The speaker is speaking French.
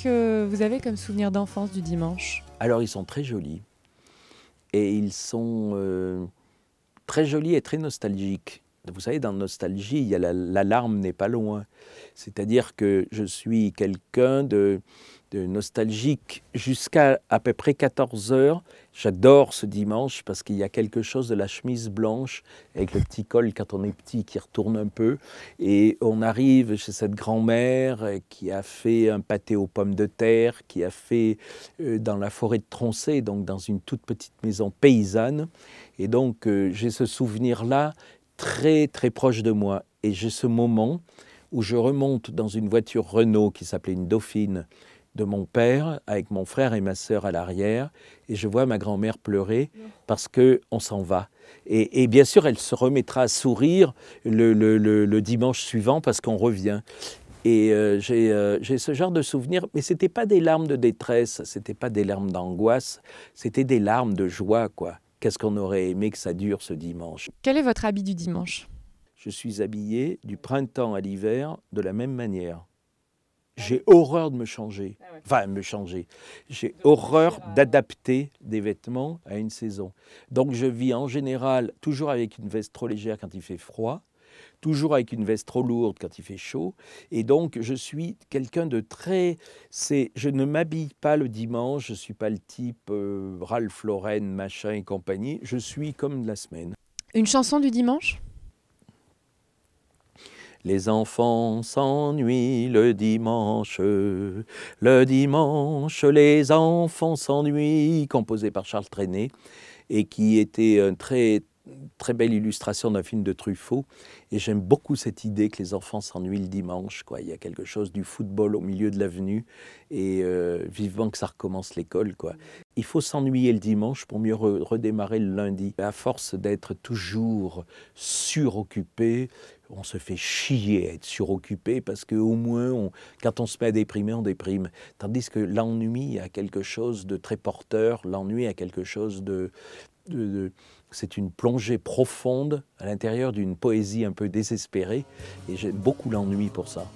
que vous avez comme souvenir d'enfance du dimanche? Alors ils sont très jolis et ils sont très jolis et très nostalgiques. Vous savez, dans Nostalgie, il y a l'alarme n'est pas loin. C'est-à-dire que je suis quelqu'un de nostalgique jusqu'à à peu près 14 heures. J'adore ce dimanche parce qu'il y a quelque chose de la chemise blanche avec le petit col quand on est petit qui retourne un peu. Et on arrive chez cette grand-mère qui a fait un pâté aux pommes de terre, qui a fait dans la forêt de Troncé, donc dans une toute petite maison paysanne. Et donc j'ai ce souvenir-là très très proche de moi. Et j'ai ce moment où je remonte dans une voiture Renault qui s'appelait une Dauphine de mon père, avec mon frère et ma sœur à l'arrière, et je vois ma grand-mère pleurer parce qu'on s'en va. Et bien sûr, elle se remettra à sourire le dimanche suivant parce qu'on revient. Et j'ai ce genre de souvenirs, mais ce n'était pas des larmes de détresse, ce n'était pas des larmes d'angoisse, c'était des larmes de joie, quoi. Qu'est-ce qu'on aurait aimé que ça dure ce dimanche? Quel est votre habit du dimanche? Je suis habillé du printemps à l'hiver de la même manière. J'ai horreur de me changer, enfin me changer. J'ai horreur d'adapter des vêtements à une saison. Donc je vis en général toujours avec une veste trop légère quand il fait froid, toujours avec une veste trop lourde quand il fait chaud. Et donc je suis quelqu'un de très... Je ne m'habille pas le dimanche, je ne suis pas le type Ralph Lauren, machin et compagnie. Je suis comme la semaine. Une chanson du dimanche? Les enfants s'ennuient le dimanche, les enfants s'ennuient, composé par Charles Trenet, et qui était une très belle illustration d'un film de Truffaut. Et j'aime beaucoup cette idée que les enfants s'ennuient le dimanche, quoi. Il y a quelque chose du football au milieu de l'avenue, et vivement que ça recommence l'école, quoi. Il faut s'ennuyer le dimanche pour mieux redémarrer le lundi. À force d'être toujours suroccupé, on se fait chier à être suroccupé parce qu'au moins, quand on se met à déprimer, on déprime. Tandis que l'ennui a quelque chose de très porteur, l'ennui a quelque chose c'est une plongée profonde à l'intérieur d'une poésie un peu désespérée et j'aime beaucoup l'ennui pour ça.